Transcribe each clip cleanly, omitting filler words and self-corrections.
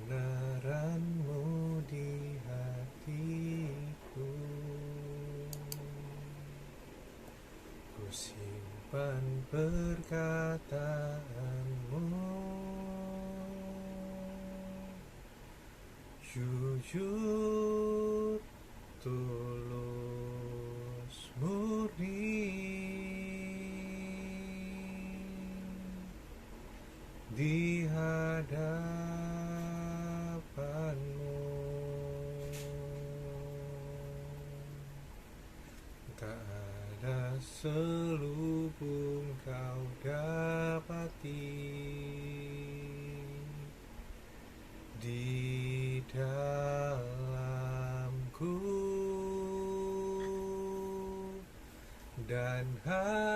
Kebenaranmu di hatiku, ku simpan perkataanmu, jujur, tulus, murni di hadapanmu. Tak ada selubung kau dapati di dalamku, dan hatiku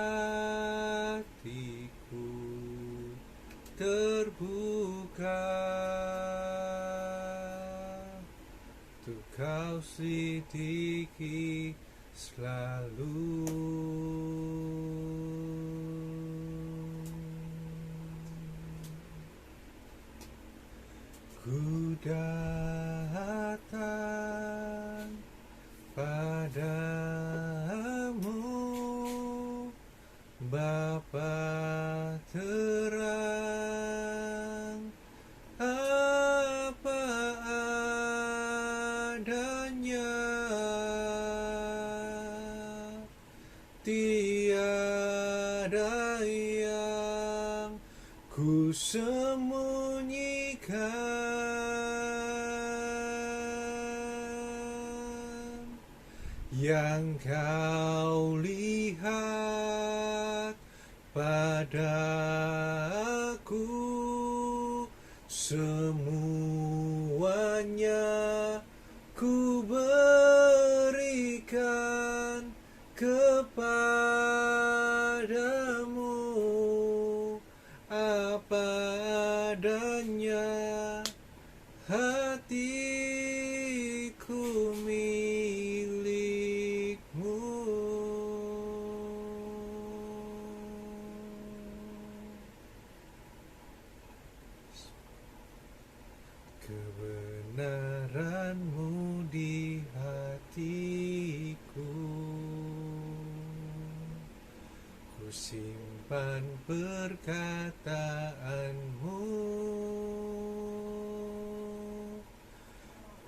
terbuka untuk kau selidiki selalu. Ku datang padamu, Bapa terang, apa adanya, tiada yang ku sembunyikan, yang kau lihat padaku, semuanya ku berikan kepadamu, apa adanya, hatiku milikmu. Kebenaranmu di hatiku, ku simpan perkataanmu,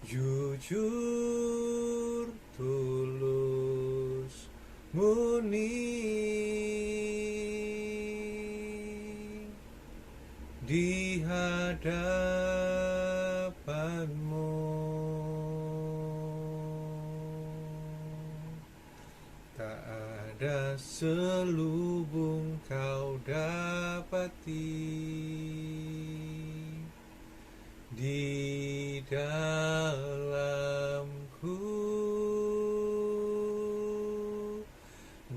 jujur, tulus, murni di hadapanmu. Tak ada selubung kau dapati di dalamku,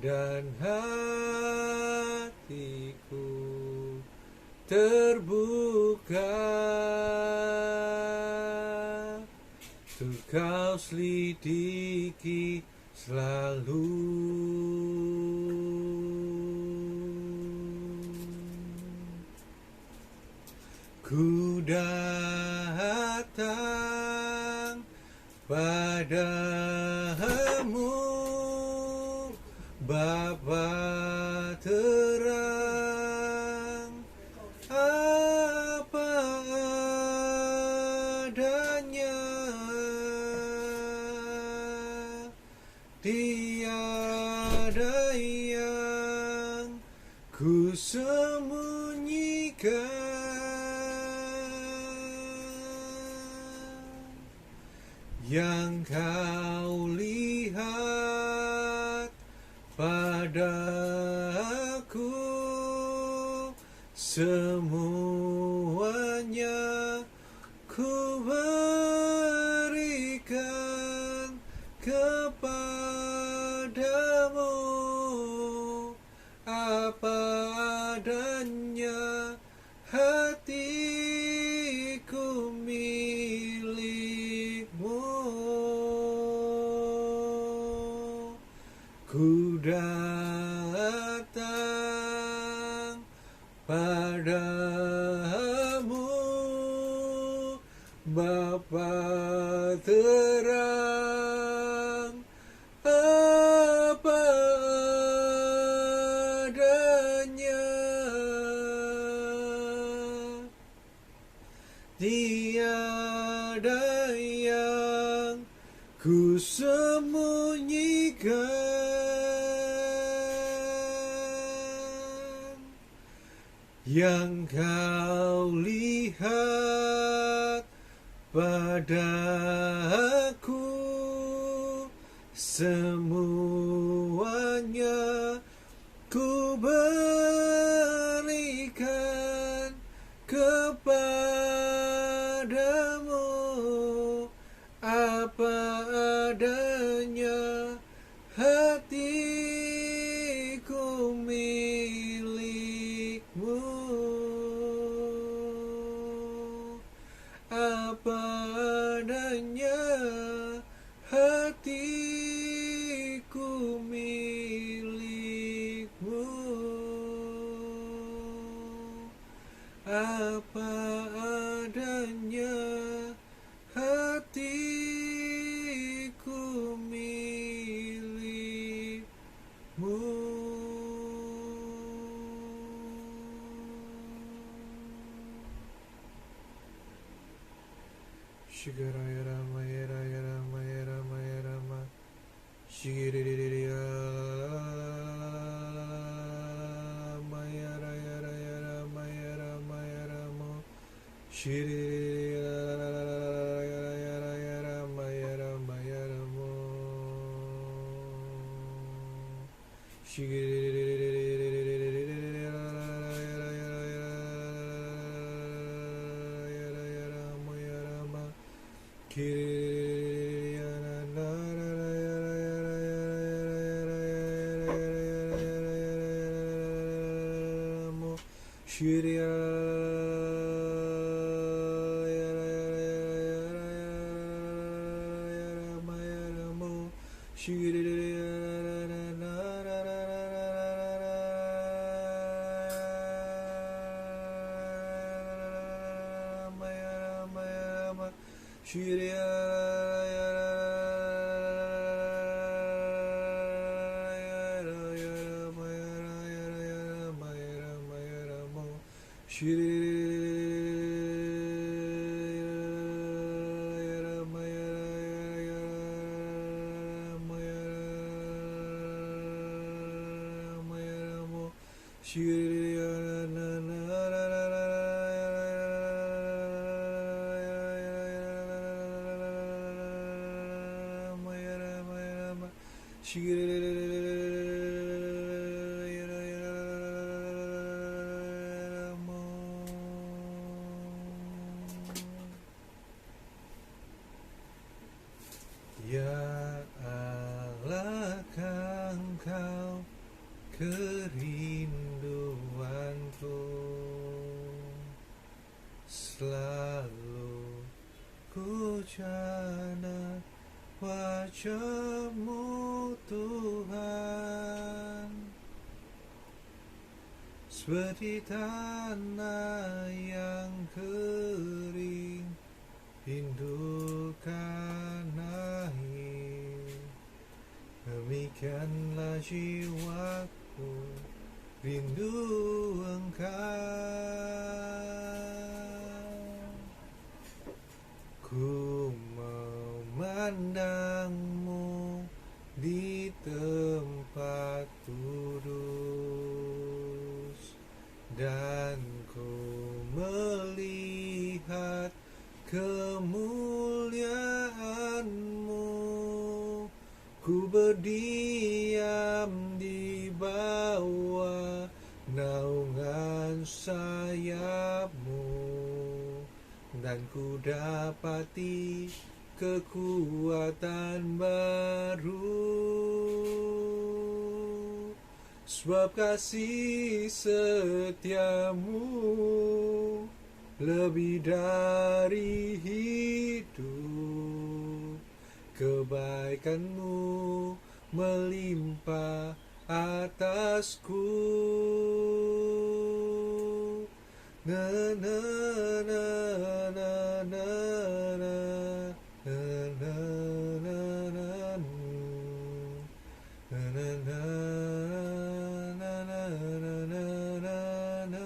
dan hatiku terbuka untuk kau selidiki selalu. Ku datang padamu, Bapa terang, apa adanya, tiada yang ku sembunyikan. Yang kau lihat padaku, semuanya ku berikan kepadamu, apa adanya, hatiku milikmu. Ku datang padamu, Bapa terang, apa adanya, tiada yang ku sembunyikan. Yang kau lihat padaku, semuanya ku berikan kepadamu, apa adanya, hatiku milikmu. Apa adanya, hatiku milikmu. Apa adanya, hatiku milikmu. Shigaraya Rama Yeraya Rama Yerama Yerama Shigiriya Maya Raya Raya Rama Yerama Yeramo Shiriya Raya Raya Rama Yerama Yeramo Shirya Ya Allah, Engkau kerinduanku, selalu ku jana wajah-Mu Tuhan, seperti tanah yang kering rindukan air, demikianlah jiwaku rindu Engkau. Ku memandang-Mu di tempat kudus, dan ku melihat kemuliaan-Mu. Ku berdiam di bawah naungan sayap-Mu, dan ku dapati kekuatan baru. Sebab kasih setia-Mu lebih dari hidup, kebaikan-Mu melimpah atasku. Na na na na na na na na na na na na.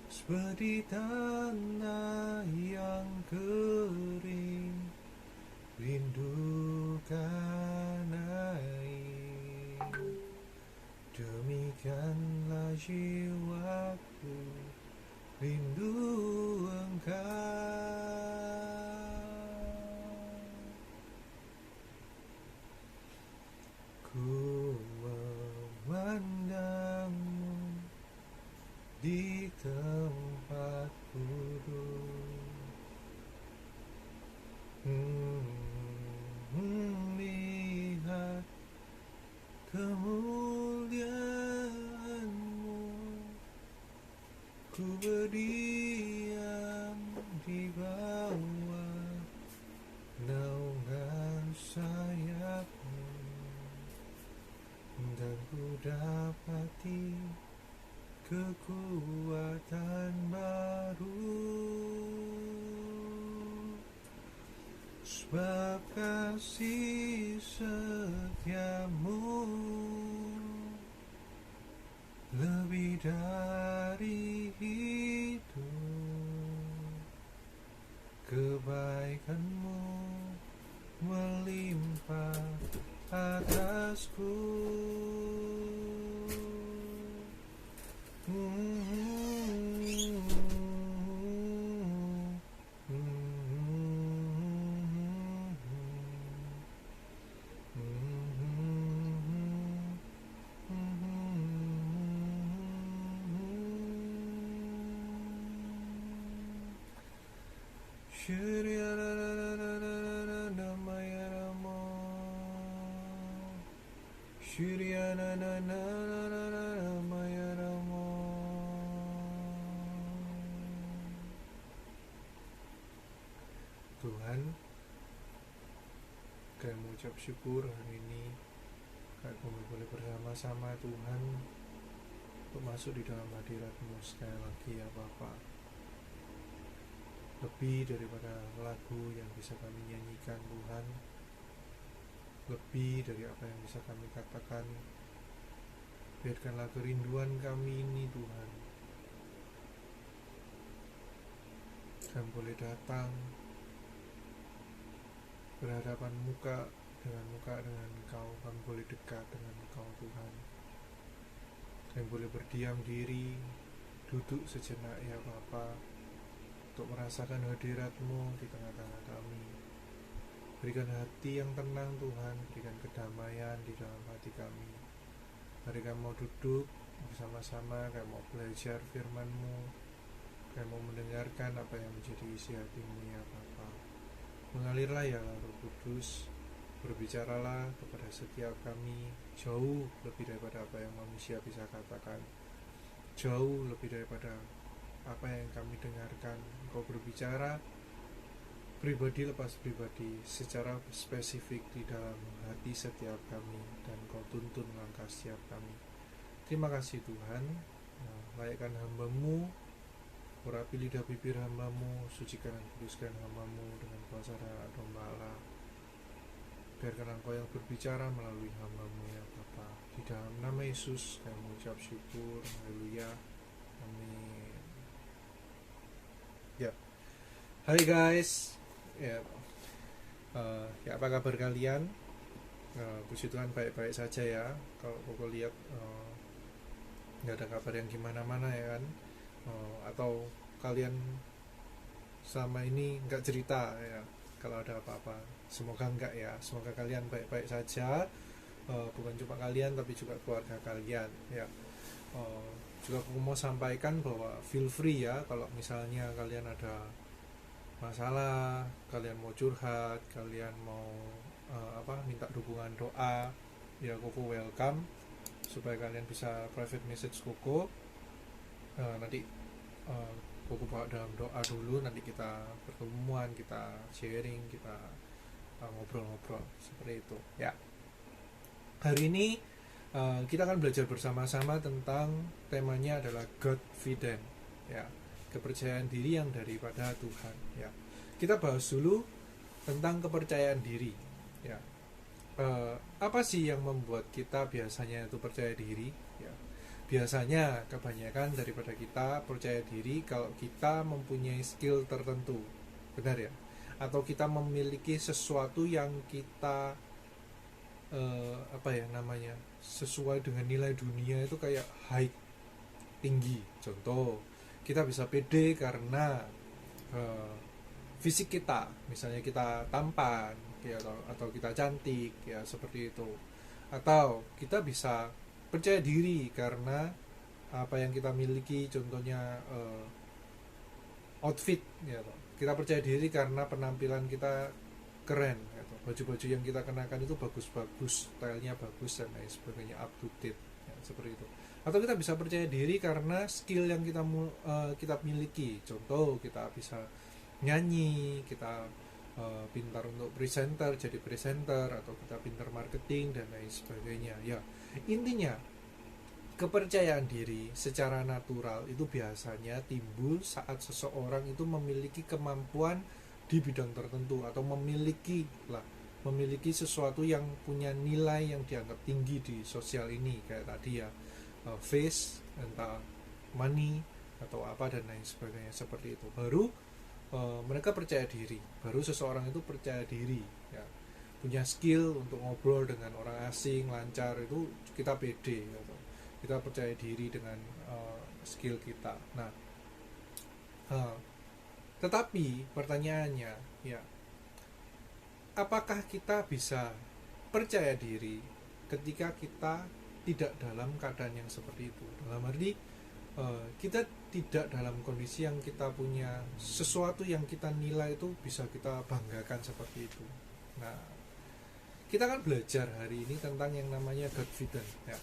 Seperti tanah yang kering rindukan air, demikianlah jiwaku rindu Engkau. Ku memandang-Mu di tempat kudus, melihat kemuliaan-Mu. Ku berdiam di bawah naungan sayap-Mu, dan ku dapati kekuatan baru. Sebab kasih setia-Mu lebih dari hidup, kebaikan-Mu melimpah atasku. Tuhan, kami mengucap syukur hari ini kami boleh bersama-sama Tuhan untuk masuk di dalam hadirat-Mu sekali lagi ya Bapa. Lebih daripada lagu yang bisa kami nyanyikan Tuhan, lebih dari apa yang bisa kami katakan, biarkanlah kerinduan kami ini Tuhan, kami boleh datang berhadapan muka dengan Engkau, kami boleh dekat dengan Engkau Tuhan. Kami boleh berdiam diri, duduk sejenak ya Bapa, untuk merasakan hadirat-Mu di tengah-tengah kami. Berikan hati yang tenang Tuhan, berikan kedamaian di dalam hati kami. Mari kami mau duduk bersama-sama, kami mau belajar firman-Mu, kami mau mendengarkan apa yang menjadi isi hati-Mu ya Bapa. Mengalirlah ya Roh Kudus, berbicaralah kepada setiap kami, jauh lebih daripada apa yang manusia bisa katakan, jauh lebih daripada apa yang kami dengarkan. Engkau berbicara pribadi lepas pribadi secara spesifik di dalam hati setiap kami, dan Kau tuntun langkah setiap kami. Terima kasih Tuhan. Layakkan hamba-Mu, urapi lidah bibir hamba-Mu, sucikan dan kuduskan hamba-Mu dengan kuasa darah domba Allah. Biarkan Engkau yang berbicara melalui hamba-Mu ya Bapa. Di dalam nama Yesus kami mengucap syukur. Haleluya. Amin. Ya. Hai guys. Ya, apa kabar kalian? Puji Tuhan baik-baik saja ya. Kalau kau lihat nggak ada kabar yang gimana-mana ya kan? Atau kalian selama ini nggak cerita ya kalau ada apa-apa? Semoga enggak ya. Semoga kalian baik-baik saja. Bukan cuma kalian tapi juga keluarga kalian ya. Juga aku mau sampaikan bahwa feel free ya kalau misalnya kalian ada masalah, kalian mau curhat, kalian mau minta dukungan doa, ya Koko welcome, supaya kalian bisa private message Koko. Nanti Koko bawa dalam doa dulu, nanti kita pertemuan, kita sharing, kita ngobrol-ngobrol seperti itu ya. Hari ini kita akan belajar bersama-sama tentang temanya adalah Godfident ya, kepercayaan diri yang daripada Tuhan ya. Kita bahas dulu tentang kepercayaan diri ya. Apa sih yang membuat kita biasanya itu percaya diri ya? Biasanya kebanyakan daripada kita percaya diri kalau kita mempunyai skill tertentu, benar ya? Atau kita memiliki sesuatu yang kita sesuai dengan nilai dunia itu kayak high, tinggi. Contoh, kita bisa pede karena fisik kita, misalnya kita tampan ya, atau kita cantik ya, seperti itu. Atau kita bisa percaya diri karena apa yang kita miliki, contohnya outfit ya, kita percaya diri karena penampilan kita keren ya, baju-baju yang kita kenakan itu bagus-bagus, stylenya bagus dan lain sebagainya, up to date ya, seperti itu. Atau kita bisa percaya diri karena skill yang kita miliki, contoh kita bisa nyanyi, kita pintar untuk presenter, jadi presenter, atau kita pintar marketing dan lain sebagainya ya. Intinya kepercayaan diri secara natural itu biasanya timbul saat seseorang itu memiliki kemampuan di bidang tertentu, atau memiliki sesuatu yang punya nilai yang dianggap tinggi di sosial ini, kayak tadi ya, face, entah money atau apa dan lain sebagainya, seperti itu. Baru mereka percaya diri, baru seseorang itu percaya diri ya, punya skill untuk ngobrol dengan orang asing lancar, itu kita pede gitu. Kita percaya diri dengan skill kita. Nah, tetapi pertanyaannya ya, apakah kita bisa percaya diri ketika kita tidak dalam keadaan yang seperti itu? Dalam arti kita tidak dalam kondisi yang kita punya sesuatu yang kita nilai itu bisa kita banggakan seperti itu. Nah, kita akan belajar hari ini tentang yang namanya Godfident ya.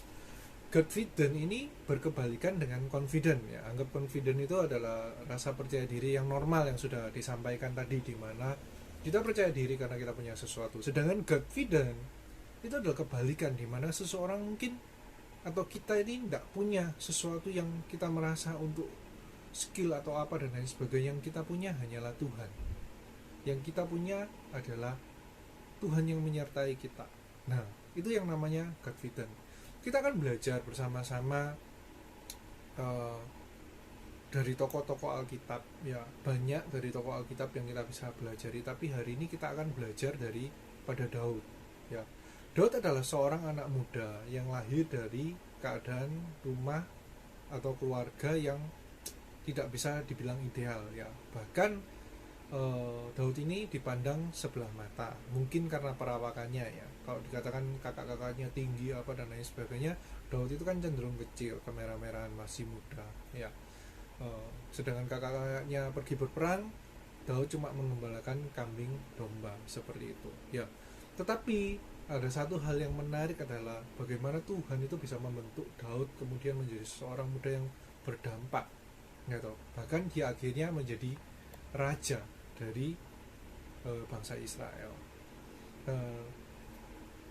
Godfident ini berkebalikan dengan confident ya. Anggap confident itu adalah rasa percaya diri yang normal yang sudah disampaikan tadi, di mana kita percaya diri karena kita punya sesuatu. Sedangkan Godfident itu adalah kebalikan, di mana seseorang mungkin atau kita ini tidak punya sesuatu yang kita merasa untuk skill atau apa dan lain sebagainya. Yang kita punya hanyalah Tuhan. Yang kita punya adalah Tuhan yang menyertai kita. Nah, itu yang namanya Godfident. Kita akan belajar bersama-sama dari tokoh-tokoh Alkitab ya. Banyak dari tokoh Alkitab yang kita bisa pelajari, tapi hari ini kita akan belajar pada Daud ya. Daud adalah seorang anak muda yang lahir dari keadaan rumah atau keluarga yang tidak bisa dibilang ideal ya. Bahkan Daud ini dipandang sebelah mata, mungkin karena perawakannya ya. Kalau dikatakan kakak-kakaknya tinggi apa dan lain sebagainya, Daud itu kan cenderung kecil, kemerah-merahan, masih muda ya. Sedangkan kakak-kakaknya pergi berperang, Daud cuma mengembalakan kambing domba seperti itu ya. Tetapi ada satu hal yang menarik adalah bagaimana Tuhan itu bisa membentuk Daud kemudian menjadi seorang muda yang berdampak gitu. Bahkan dia akhirnya menjadi raja dari bangsa Israel.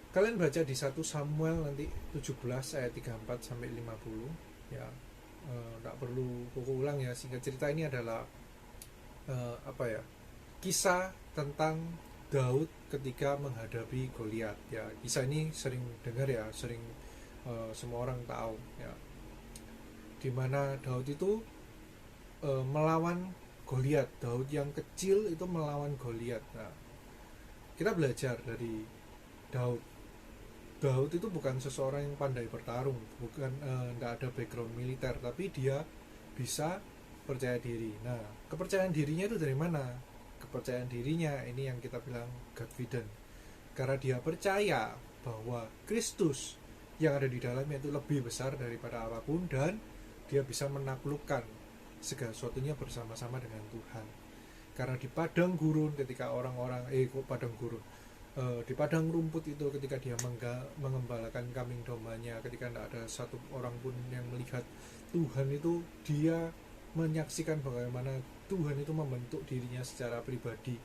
Kalian baca di 1 Samuel nanti 17 ayat 34 sampai 50 ya. Tak perlu kuku ulang ya, singkat cerita ini adalah kisah tentang Daud ketika menghadapi Goliat ya. Kisah ini sering dengar ya, sering semua orang tahu ya, dimana Daud itu melawan Goliat. Daud yang kecil itu melawan Goliat. Nah, kita belajar dari Daud. Daud itu bukan seseorang yang pandai bertarung, bukan nggak ada background militer, tapi dia bisa percaya diri. Nah, kepercayaan dirinya itu dari mana? Kepercayaan dirinya ini yang kita bilang confident, karena dia percaya bahwa Kristus yang ada di dalamnya itu lebih besar daripada apapun, dan dia bisa menaklukkan segala sesuatunya bersama-sama dengan Tuhan. Karena di padang gurun ketika orang-orang di padang rumput itu ketika dia mengembalakan kambing dombanya, ketika tidak ada satu orang pun yang melihat Tuhan itu, dia menyaksikan bagaimana Tuhan itu membentuk dirinya secara pribadi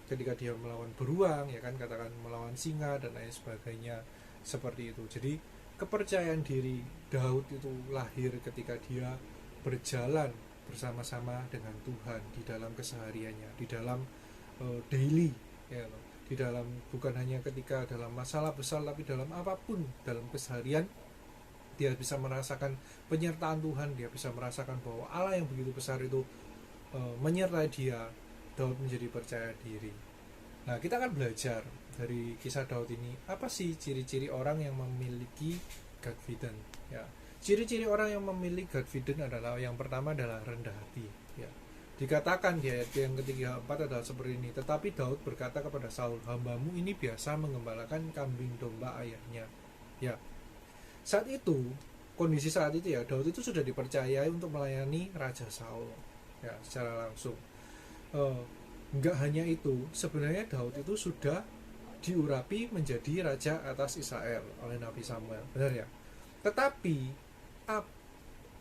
ketika dia melawan beruang ya kan, katakan melawan singa dan lain sebagainya seperti itu. Jadi kepercayaan diri Daud itu lahir ketika dia berjalan bersama-sama dengan Tuhan di dalam kesehariannya, di dalam daily ya, di dalam bukan hanya ketika dalam masalah besar, tapi dalam apapun dalam keseharian dia bisa merasakan penyertaan Tuhan, dia bisa merasakan bahwa Allah yang begitu besar itu menyertai dia. Daud menjadi percaya diri. Nah, kita akan belajar dari kisah Daud ini, apa sih ciri-ciri orang yang memiliki confidence ya. Ciri-ciri orang yang memiliki confidence adalah, yang pertama adalah rendah hati ya. Dikatakan di ayat yang ke-34 adalah seperti ini, tetapi Daud berkata kepada Saul, hambamu ini biasa mengembalakan kambing domba ayahnya ya. Saat itu, kondisi saat itu ya, Daud itu sudah dipercayai untuk melayani Raja Saul ya secara langsung. Enggak hanya itu, sebenarnya Daud itu sudah diurapi menjadi raja atas Israel oleh Nabi Samuel, benar ya. Tetapi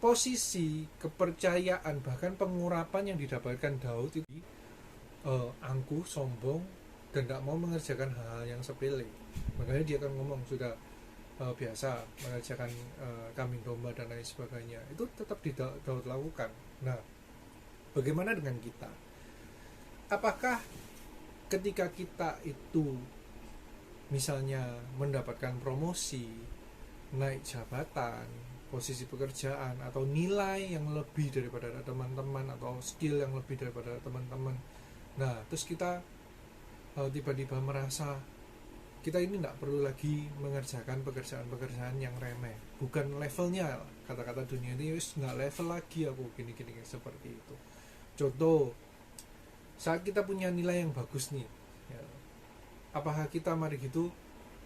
posisi kepercayaan bahkan pengurapan yang didapatkan Daud itu angkuh, sombong, dan tidak mau mengerjakan hal-hal yang sepele. Makanya dia akan ngomong sudah biasa mengerjakan kambing domba dan lain sebagainya, itu tetap Daud lakukan. Nah, bagaimana dengan kita? Apakah ketika kita itu misalnya mendapatkan promosi, naik jabatan, posisi pekerjaan, atau nilai yang lebih daripada teman-teman, atau skill yang lebih daripada teman-teman, nah terus kita tiba-tiba merasa kita ini tidak perlu lagi mengerjakan pekerjaan-pekerjaan yang remeh, bukan levelnya, kata-kata dunia ini wis nggak level lagi aku gini-gini seperti itu. Contoh, saat kita punya nilai yang bagus nih ya, apakah kita mari gitu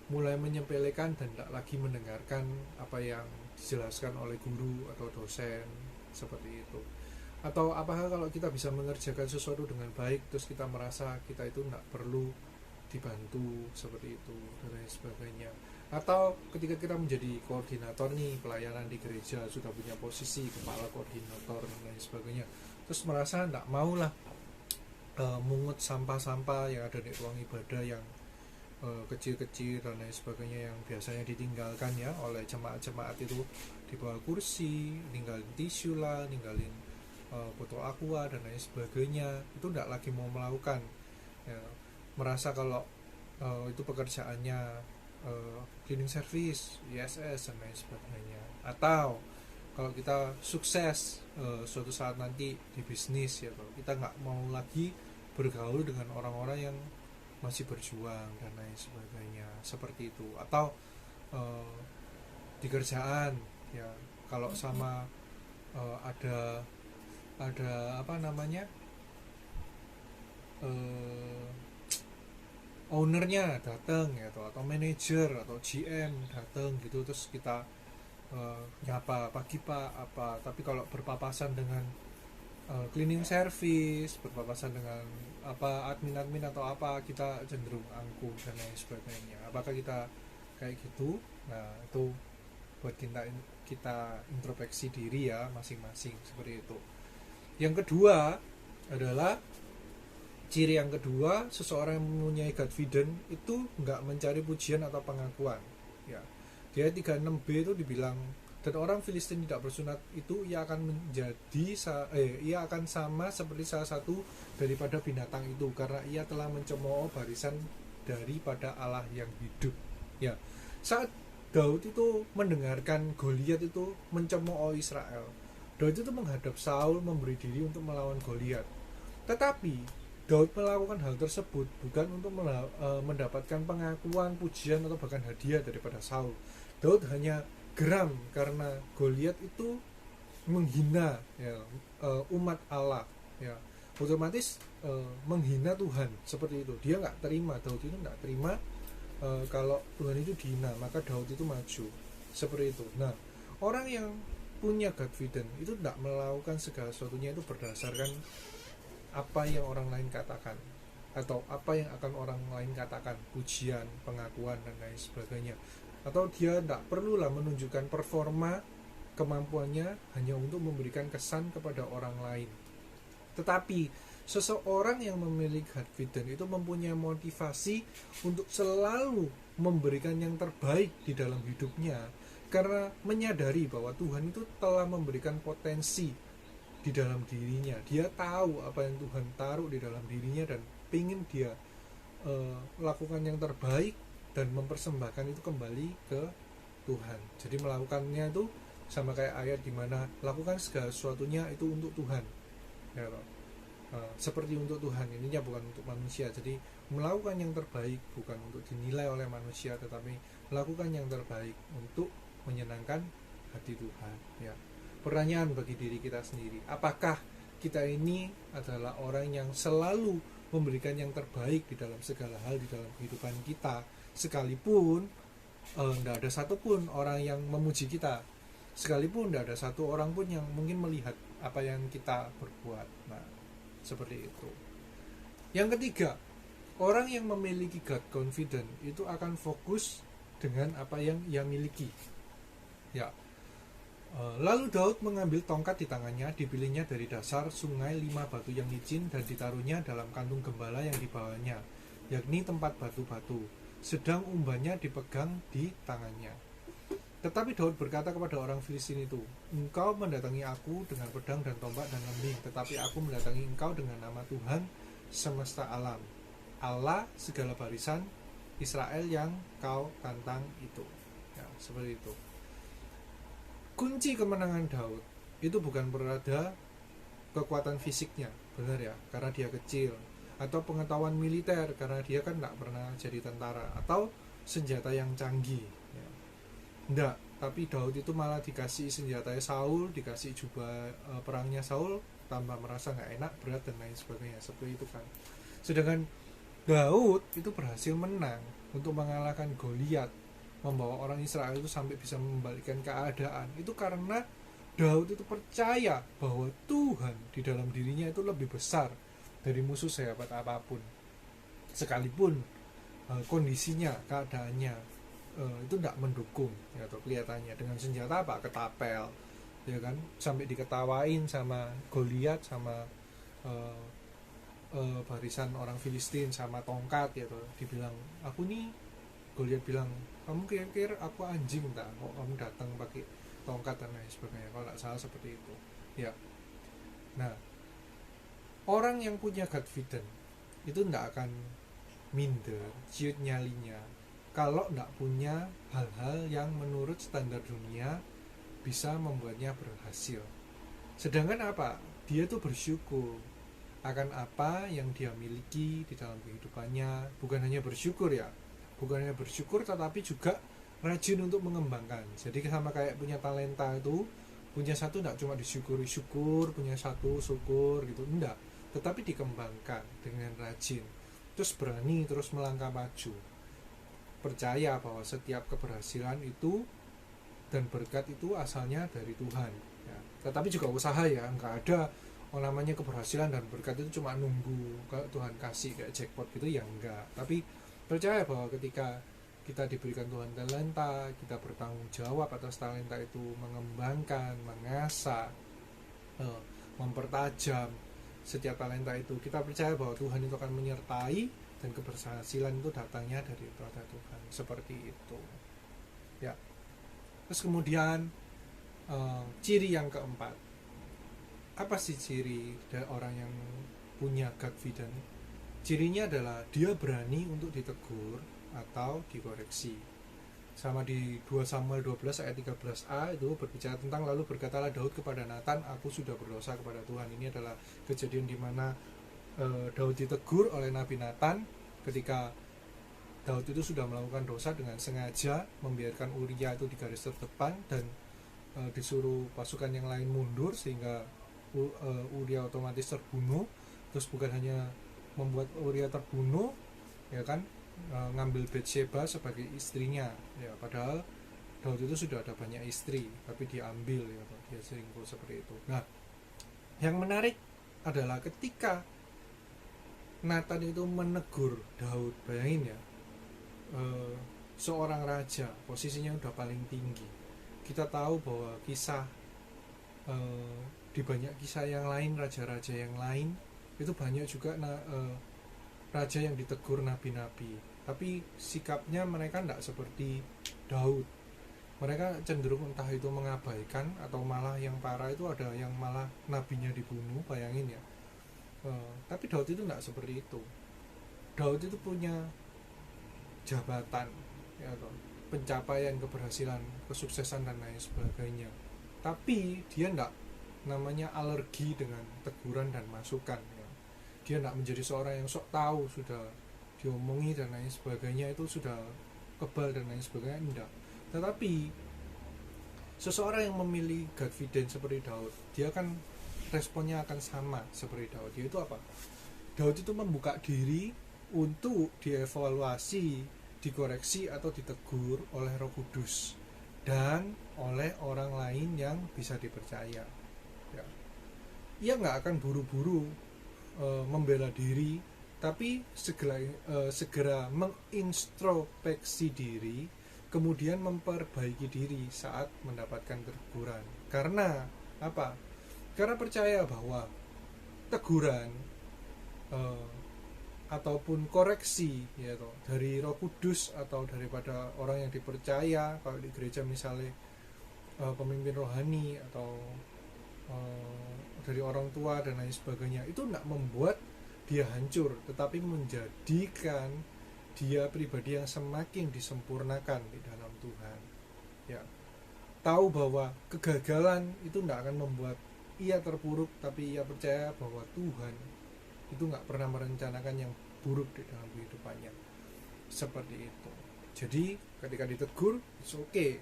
mulai menyepelekan dan tidak lagi mendengarkan apa yang dijelaskan oleh guru atau dosen seperti itu? Atau apakah kalau kita bisa mengerjakan sesuatu dengan baik terus kita merasa kita itu tidak perlu dibantu seperti itu dan lain sebagainya? Atau ketika kita menjadi koordinator nih pelayanan di gereja, sudah punya posisi kepala koordinator dan lain sebagainya, terus merasa tidak maulah mungut sampah-sampah yang ada di ruang ibadah yang kecil-kecil dan lain sebagainya, yang biasanya ditinggalkan ya oleh jemaat-jemaat itu, di bawah kursi, ninggalin tisu lah, ninggalin botol aqua dan lain sebagainya, itu tidak lagi mau melakukan ya, merasa kalau itu pekerjaannya cleaning service, ISS dan lain sebagainya. Atau kalau kita sukses suatu saat nanti di bisnis ya, kalau kita nggak mau lagi bergaul dengan orang-orang yang masih berjuang dan lain sebagainya seperti itu. Atau di kerjaan ya, kalau sama ada apa namanya eh, ownernya datang ya, atau manajer atau GM datang gitu, terus kita nyapa pagi pak apa. Tapi kalau berpapasan dengan cleaning service, berpapasan dengan apa admin atau apa, kita cenderung angkuh dan lain sebagainya. Apakah kita kayak gitu? Nah itu buat kita introspeksi diri ya masing-masing, seperti itu. Yang kedua adalah, ciri yang kedua, seseorang yang mempunyai confidence itu nggak mencari pujian atau pengakuan ya. Dia 36b itu dibilang, dan orang Filistin tidak bersunat itu ia akan ia akan sama seperti salah satu daripada binatang itu, karena ia telah mencemooh barisan daripada Allah yang hidup ya. Saat Daud itu mendengarkan Goliat itu mencemooh Israel, Daud itu menghadap Saul memberi diri untuk melawan Goliat. Tetapi Daud melakukan hal tersebut bukan untuk mendapatkan pengakuan, pujian atau bahkan hadiah daripada Saul. Daud hanya geram karena Goliat itu menghina ya, umat Allah ya, otomatis menghina Tuhan, seperti itu. Dia nggak terima, Daud itu nggak terima kalau Tuhan itu dihina, maka Daud itu maju, seperti itu. Nah, orang yang punya confidence itu tidak melakukan segala sesuatunya itu berdasarkan apa yang orang lain katakan atau apa yang akan orang lain katakan, pujian, pengakuan dan lain sebagainya. Atau dia tidak perlulah menunjukkan performa kemampuannya hanya untuk memberikan kesan kepada orang lain. Tetapi seseorang yang memiliki confidence itu mempunyai motivasi untuk selalu memberikan yang terbaik di dalam hidupnya, karena menyadari bahwa Tuhan itu telah memberikan potensi di dalam dirinya. Dia tahu apa yang Tuhan taruh di dalam dirinya dan ingin dia lakukan yang terbaik dan mempersembahkan itu kembali ke Tuhan. Jadi melakukannya itu sama kayak ayat dimana lakukan segala sesuatunya itu untuk Tuhan ya, seperti untuk Tuhan, ininya bukan untuk manusia. Jadi melakukan yang terbaik bukan untuk dinilai oleh manusia, tetapi melakukan yang terbaik untuk menyenangkan hati Tuhan ya. Pertanyaan bagi diri kita sendiri, apakah kita ini adalah orang yang selalu memberikan yang terbaik di dalam segala hal di dalam kehidupan kita, sekalipun tidak ada satupun orang yang memuji kita, sekalipun tidak ada satu orang pun yang mungkin melihat apa yang kita berbuat. Nah, seperti itu. Yang ketiga, orang yang memiliki God confidence itu akan fokus dengan apa yang ia miliki ya. Lalu Daud mengambil tongkat di tangannya, dipilihnya dari dasar sungai 5 batu yang licin dan ditaruhnya dalam kantung gembala yang dibawanya, yakni tempat batu-batu, sedang umbannya dipegang di tangannya. Tetapi Daud berkata kepada orang Filistin itu, engkau mendatangi aku dengan pedang dan tombak dan lembing, tetapi aku mendatangi engkau dengan nama Tuhan semesta alam, Allah segala barisan Israel yang kau tantang itu ya, seperti itu. Kunci kemenangan Daud itu bukan berada kekuatan fisiknya, benar ya, karena dia kecil, atau pengetahuan militer karena dia kan tidak pernah jadi tentara, atau senjata yang canggih ya. Enggak, tapi Daud itu malah dikasih senjata Saul, dikasih jubah perangnya Saul, tambah merasa nggak enak, berat dan lain sebagainya, seperti itu kan. Sedangkan Daud itu berhasil menang untuk mengalahkan Goliat, membawa orang Israel itu sampai bisa membalikkan keadaan, itu karena Daud itu percaya bahwa Tuhan di dalam dirinya itu lebih besar dari musuh sehebat apapun, sekalipun kondisinya, keadaannya itu tidak mendukung ya, atau kelihatannya dengan senjata apa, ketapel ya kan, sampai diketawain sama Goliat, sama barisan orang Filistin, sama tongkat ya tuh, dibilang aku nih, Goliat bilang, kamu kira-kira aku anjing tak, kok kamu datang pakai tongkat dan lain sebagainya, kalau tidak salah seperti itu ya. Nah, orang yang punya confidence itu tidak akan minder, ciut nyalinya, kalau tidak punya hal-hal yang menurut standar dunia bisa membuatnya berhasil. Sedangkan apa? Dia tuh bersyukur akan apa yang dia miliki di dalam kehidupannya. Bukan hanya bersyukur ya, bukan hanya bersyukur tetapi juga rajin untuk mengembangkan. Jadi sama kayak punya talenta itu, punya satu tidak cuma disyukuri syukur, punya satu syukur gitu, enggak, tetapi dikembangkan dengan rajin, terus berani terus melangkah maju, percaya bahwa setiap keberhasilan itu dan berkat itu asalnya dari Tuhan ya. Tetapi juga usaha ya, nggak ada namanya keberhasilan dan berkat itu cuma nunggu Tuhan kasih kayak jackpot gitu ya, enggak. Tapi percaya bahwa ketika kita diberikan Tuhan talenta, kita bertanggung jawab atas talenta itu, mengembangkan, mengasah, mempertajam setiap talenta itu. Kita percaya bahwa Tuhan itu akan menyertai dan keberhasilan itu datangnya dari Tuhan, seperti itu ya. Terus kemudian ciri yang keempat, apa sih ciri dari orang yang punya Godfident? Cirinya adalah dia berani untuk ditegur atau dikoreksi. Sama di 2 Samuel 12 ayat 13a itu berbicara tentang, lalu berkatalah Daud kepada Nathan, aku sudah berdosa kepada Tuhan. Ini adalah kejadian di mana Daud ditegur oleh Nabi Nathan ketika Daud itu sudah melakukan dosa dengan sengaja membiarkan Uria itu di garis terdepan dan disuruh pasukan yang lain mundur sehingga Uria otomatis terbunuh. Terus bukan hanya membuat Uria terbunuh ya kan, ngambil Bathsheba sebagai istrinya ya, padahal Daud itu sudah ada banyak istri tapi diambil ya, dia selingkuh seperti itu. Nah, yang menarik adalah ketika Nathan itu menegur Daud, bayangin ya, seorang raja posisinya udah paling tinggi. Kita tahu bahwa kisah di banyak kisah yang lain, raja-raja yang lain itu banyak juga raja yang ditegur nabi-nabi, tapi sikapnya mereka tidak seperti Daud. Mereka cenderung entah itu mengabaikan atau malah yang parah itu ada yang malah nabinya dibunuh, bayangin ya. Tapi Daud itu tidak seperti itu. Daud itu punya jabatan ya, pencapaian, keberhasilan, kesuksesan dan lain sebagainya, tapi dia tidak namanya alergi dengan teguran dan masukan ya. Dia tidak menjadi seorang yang sok tahu, sudah diomongi dan lain sebagainya itu sudah kebal dan lain sebagainya, tidak. Tetapi seseorang yang memilih Godfident seperti Daud, dia kan responnya akan sama seperti Daud, yaitu apa? Daud itu membuka diri untuk dievaluasi, dikoreksi atau ditegur oleh Roh Kudus dan oleh orang lain yang bisa dipercaya ya. Ia nggak akan buru-buru membela diri, tapi segera mengintrospeksi diri, kemudian memperbaiki diri saat mendapatkan teguran. Karena apa? Karena percaya bahwa teguran ataupun koreksi ya toh, dari Roh Kudus atau daripada orang yang dipercaya, kalau di gereja misalnya pemimpin rohani atau dari orang tua dan lain sebagainya, itu tidak membuat dia hancur, tetapi menjadikan dia pribadi yang semakin disempurnakan di dalam Tuhan ya. Tahu bahwa kegagalan itu tidak akan membuat ia terpuruk, tapi ia percaya bahwa Tuhan itu nggak pernah merencanakan yang buruk di dalam kehidupannya, seperti itu. Jadi ketika ditegur, it's okay.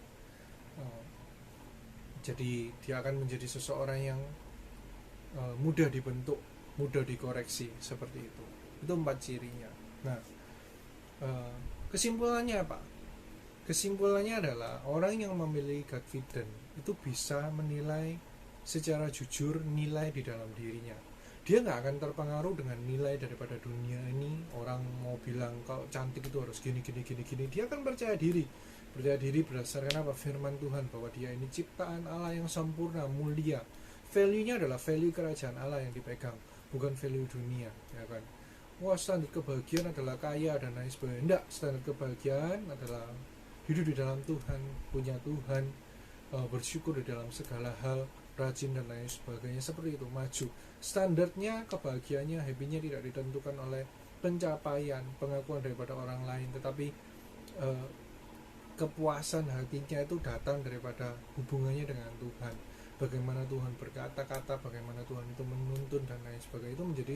Jadi dia akan menjadi seseorang yang mudah dibentuk, mudah dikoreksi, seperti itu. Itu 4 cirinya. Nah, kesimpulannya apa? Kesimpulannya adalah orang yang memiliki Godfident itu bisa menilai secara jujur nilai di dalam dirinya. Dia nggak akan terpengaruh dengan nilai daripada dunia ini. Orang mau bilang kalau cantik itu harus gini. Dia akan percaya diri berdasarkan apa? Firman Tuhan, bahwa dia ini ciptaan Allah yang sempurna, mulia. Value-nya adalah value kerajaan Allah yang dipegang, bukan value dunia, ya kan? Wah, standar kebahagiaan adalah kaya dan lain sebagainya. Enggak, standar kebahagiaan adalah hidup di dalam Tuhan, punya Tuhan, bersyukur di dalam segala hal, rajin dan lain sebagainya, seperti itu, maju. Standarnya, kebahagiaannya, happy-nya tidak ditentukan oleh pencapaian, pengakuan daripada orang lain, tetapi kepuasan hatinya itu datang daripada hubungannya dengan Tuhan. Bagaimana Tuhan berkata-kata, bagaimana Tuhan itu menuntun dan lain sebagainya, itu menjadi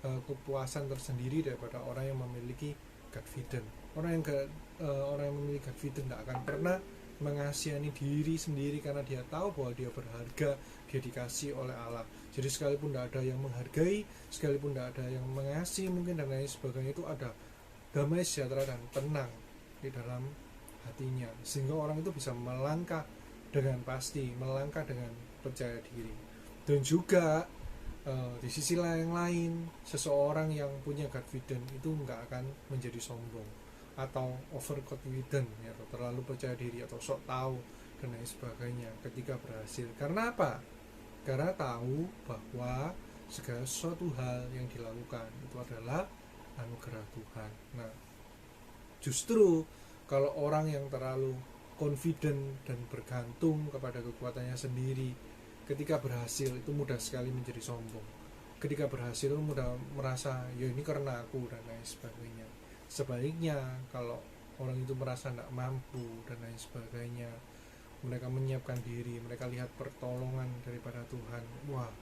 kepuasan tersendiri daripada orang yang memiliki Godfident. Orang yang memiliki Godfident tidak akan pernah mengasihani diri sendiri karena dia tahu bahwa dia berharga, dia dikasih oleh Allah. Jadi sekalipun tidak ada yang menghargai, sekalipun tidak ada yang mengasihi mungkin dan lain sebagainya, itu ada damai sejahtera dan tenang di dalam hatinya, sehingga orang itu bisa melangkah dengan pasti, melangkah dengan percaya diri. Dan juga di sisi lain, seseorang yang punya confident itu nggak akan menjadi sombong atau overconfident ya, atau terlalu percaya diri atau sok tahu dan lain sebagainya ketika berhasil. Karena apa? Karena tahu bahwa segala sesuatu hal yang dilakukan itu adalah anugerah Tuhan. Nah, justru kalau orang yang terlalu confident dan bergantung kepada kekuatannya sendiri, ketika berhasil itu mudah sekali menjadi sombong. Ketika berhasil mudah merasa ya ini karena aku dan lain sebagainya. Sebaliknya kalau orang itu merasa tidak mampu dan lain sebagainya, mereka menyiapkan diri, mereka lihat pertolongan daripada Tuhan, wah,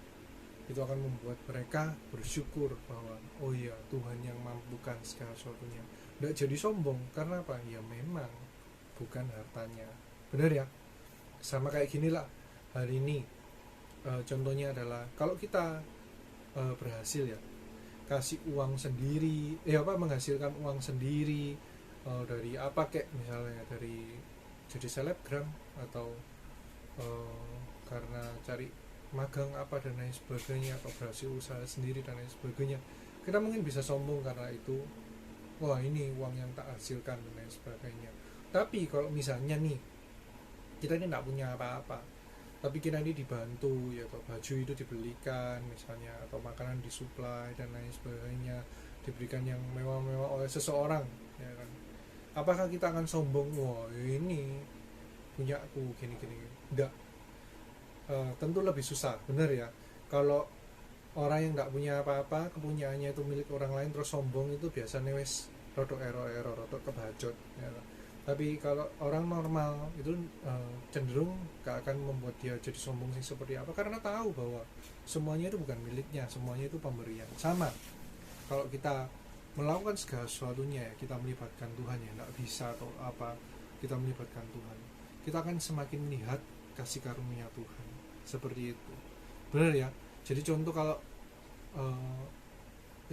itu akan membuat mereka bersyukur bahwa oh iya, Tuhan yang mampukan segala sesuatunya. Tidak jadi sombong. Karena apa? Ya memang bukan hartanya. Benar ya? Sama kayak gini lah hari ini. Contohnya adalah kalau kita berhasil ya, kasih uang sendiri, menghasilkan uang sendiri, dari apa kayak misalnya dari jadi selebgram atau karena cari magang apa dan lain sebagainya, atau berhasil usaha sendiri dan lain sebagainya, kita mungkin bisa sombong karena itu, wah ini uang yang tak hasilkan dan lain sebagainya. Tapi kalau misalnya nih kita ini tidak punya apa-apa, tapi kita ini dibantu ya, atau baju itu dibelikan misalnya, atau makanan disuplai dan lain sebagainya, diberikan yang mewah-mewah oleh seseorang ya kan, apakah kita akan sombong, wah ini punya aku gini-gini? Enggak. Tentu lebih susah, benar ya, kalau orang yang tidak punya apa-apa, kepunyaannya itu milik orang lain terus sombong, itu biasanya wes rodok ero-ero, rodok kebajot ya. Tapi kalau orang normal itu cenderung gak akan membuat dia jadi sombong sih seperti apa, karena tahu bahwa semuanya itu bukan miliknya, semuanya itu pemberian. Sama kalau kita melakukan segala sesuatunya ya, kita melibatkan Tuhan ya, gak bisa atau apa, kita melibatkan Tuhan, kita akan semakin melihat kasih karunia Tuhan seperti itu. Benar ya? Jadi contoh kalau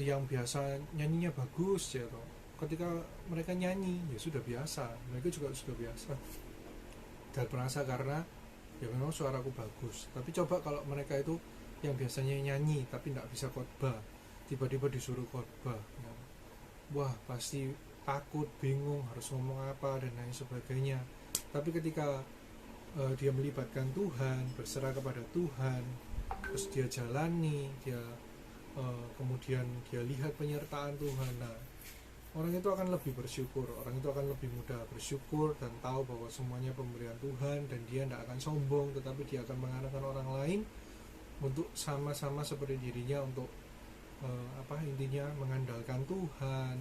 yang biasa nyanyinya bagus ya toh, ketika mereka nyanyi ya sudah biasa, mereka juga sudah biasa dan merasa karena ya memang suaraku bagus. Tapi coba kalau mereka itu yang biasanya nyanyi tapi tidak bisa khotbah, tiba-tiba disuruh khotbah ya, wah pasti takut, bingung harus ngomong apa dan lain sebagainya. Tapi ketika dia melibatkan Tuhan, berserah kepada Tuhan, terus dia jalani, dia kemudian dia lihat penyertaan Tuhan, nah orang itu akan lebih bersyukur, orang itu akan lebih mudah bersyukur dan tahu bahwa semuanya pemberian Tuhan, dan dia tidak akan sombong, tetapi dia akan mengarahkan orang lain untuk sama-sama seperti dirinya untuk intinya mengandalkan Tuhan,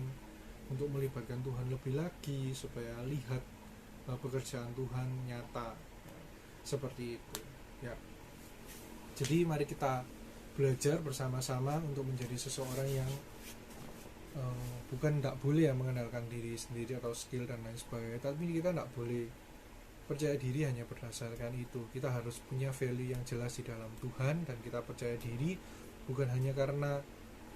untuk melibatkan Tuhan lebih lagi supaya lihat pekerjaan Tuhan nyata seperti itu ya. Jadi mari kita belajar bersama-sama untuk menjadi seseorang yang bukan tidak boleh ya mengandalkan diri sendiri atau skill dan lain sebagainya, tapi kita tidak boleh percaya diri hanya berdasarkan itu. Kita harus punya value yang jelas di dalam Tuhan, dan kita percaya diri bukan hanya karena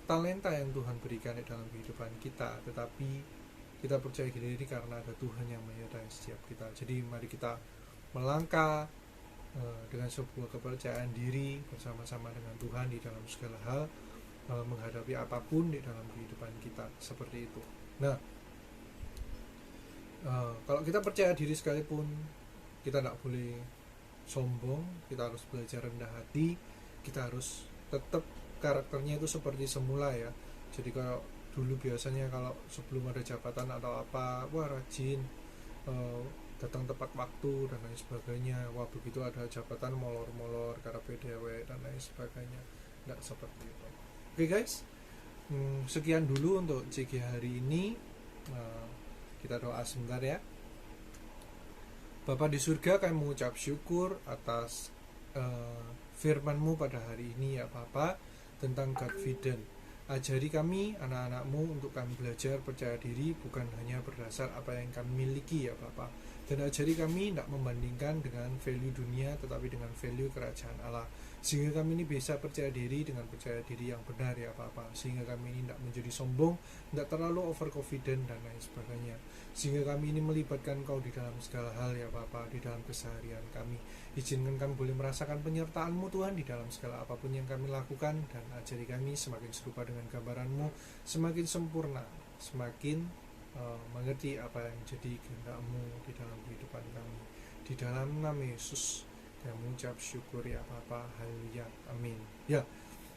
talenta yang Tuhan berikan di dalam kehidupan kita, tetapi kita percaya diri karena ada Tuhan yang menyertai setiap kita. Jadi mari kita melangkah dengan sebuah kepercayaan diri bersama-sama dengan Tuhan di dalam segala hal, menghadapi apapun di dalam kehidupan kita seperti itu. Nah, kalau kita percaya diri sekalipun, kita tidak boleh sombong, kita harus belajar rendah hati, kita harus tetap karakternya itu seperti semula ya. Jadi kalau dulu biasanya kalau sebelum ada jabatan atau apa, wah rajin, datang tepat waktu dan lain sebagainya, wah begitu ada jabatan molor-molor karena PDW dan lain sebagainya. Tidak seperti itu. Oke guys, sekian dulu untuk CG hari ini. Kita doa sebentar ya. Bapa di surga, kami mengucap syukur atas firman-Mu pada hari ini ya Bapa, tentang confident. Ajari kami anak-anak-Mu untuk kami belajar percaya diri bukan hanya berdasar apa yang kami miliki ya Bapa, Dan ajari kami tidak membandingkan dengan value dunia, tetapi dengan value kerajaan Allah. Sehingga kami ini bisa percaya diri dengan percaya diri yang benar ya Bapa. Sehingga kami ini tidak menjadi sombong, tidak terlalu overconfident dan lain sebagainya. Sehingga kami ini melibatkan Kau di dalam segala hal ya Bapa, di dalam keseharian kami. Izinkan kami boleh merasakan penyertaan-Mu Tuhan di dalam segala apapun yang kami lakukan. Dan ajari kami semakin serupa dengan gambaran-Mu, semakin sempurna, semakin mengerti apa yang jadi kehendak-Mu di dalam kehidupan kami. Di dalam nama Yesus kami mengucap syukur ya Bapa. Haleluya, amin. Ya,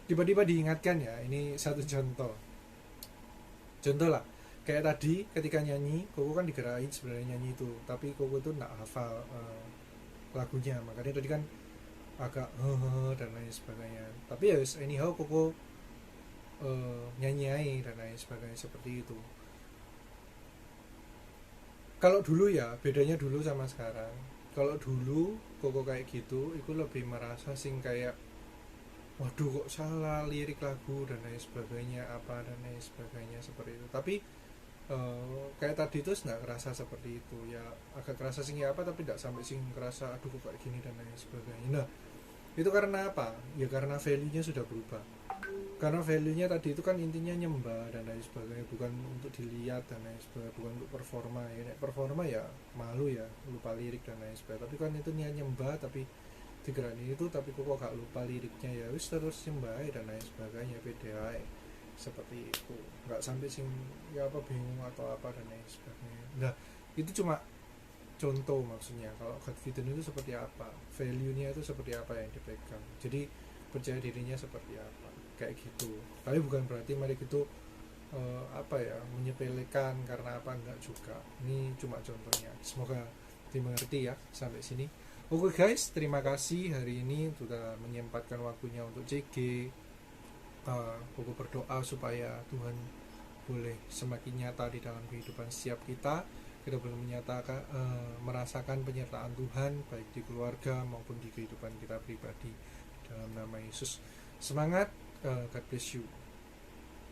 tiba-tiba diingatkan ya, ini satu contoh lah, kayak tadi ketika nyanyi Koko kan digerakin sebenarnya nyanyi itu, tapi Koko tuh nggak hafal lagunya, makanya tadi kan agak dan lain sebagainya. Tapi ya anyhow Koko nyanyi dan lain sebagainya seperti itu. Kalau dulu ya, bedanya dulu sama sekarang. Kalau dulu Koko kayak gitu, itu lebih merasa sing kayak waduh kok salah lirik lagu dan lain sebagainya, apa dan lain sebagainya seperti itu. Tapi kayak tadi tuh nggak kerasa seperti itu ya, agak kerasa sing ya apa, tapi tidak sampai sing kerasa aduh kok kayak gini dan lain sebagainya. Nah itu karena apa? Ya karena value-nya sudah berubah. Karena value-nya tadi itu kan intinya nyembah dan lain sebagainya, bukan untuk dilihat dan lain sebagainya, bukan untuk performa ya. Performa ya malu ya, lupa lirik dan lain sebagainya. Tapi kan itu niat nyembah, tapi digerani itu, tapi kok gak lupa liriknya ya wis terus nyembah dan lain sebagainya, PDI seperti itu. Nggak sampai sing ya apa bingung atau apa dan lain sebagainya. Nah itu cuma contoh maksudnya. Kalau confident itu seperti apa, value-nya itu seperti apa yang dipegang, jadi percaya dirinya seperti apa, kayak gitu. Tapi bukan berarti mari gitu apa ya, menyepelekan karena apa, enggak juga. Ini cuma contohnya, semoga dimengerti ya sampai sini. Oke guys, terima kasih hari ini sudah menyempatkan waktunya untuk CG. Aku berdoa supaya Tuhan boleh semakin nyata di dalam kehidupan setiap kita. Kita boleh menyatakan merasakan penyertaan Tuhan baik di keluarga maupun di kehidupan kita pribadi, dalam nama Yesus. Semangat, God bless you.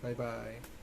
Bye bye.